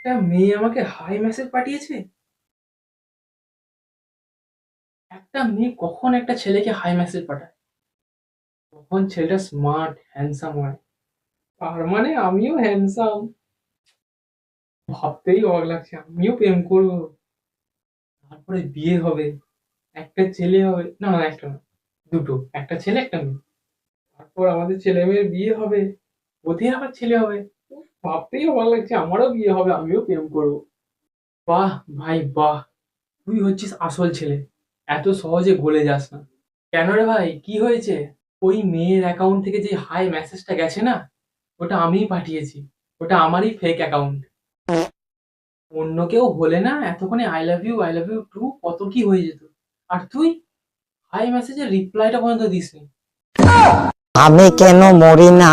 একটা মেয়ে আমাকে হাই মেসেজ পাঠিয়েছে। একটা মেয়ে কখন একটা ছেলেকে হাই মেসেজ পাঠায়? কখন ছেলেটা স্মার্ট হ্যান্ডসাম হয়। তার মানে আমিও হ্যান্ডসাম। ভাবতেই অবাক লাগছে, আমিও প্রেম করবো। তারপরে বিয়ে হবে, একটা ছেলে হবে, না না একটা না, দুটো, একটা ছেলে একটা মেয়ে। তারপর আমাদের ছেলে মেয়ের বিয়ে হবে, ওদের আবার ছেলে হবে। উফ, ভাবতেই অবাক লাগছে, আমারও বিয়ে হবে, আমিও প্রেম করবো। বাহ ভাই বাহ, তুই হচ্ছিস আসল ছেলে। এত সহজে গলে যাস না। কেন রে ভাই, কি হয়েছে? ওই মেয়ের অ্যাকাউন্ট থেকে যে হাই মেসেজটা গেছে না, ওটা আমিই পাঠিয়েছি। ওটা আমারই ফেক অ্যাকাউন্ট। অন্য কেউ হলে না এতক্ষণে আই লাভ ইউ টু কত কি হয়ে যেত। আর তুই হাই মেসেজের রিপ্লাইটা পর্যন্ত দিসনি। আমি কেন মরি না?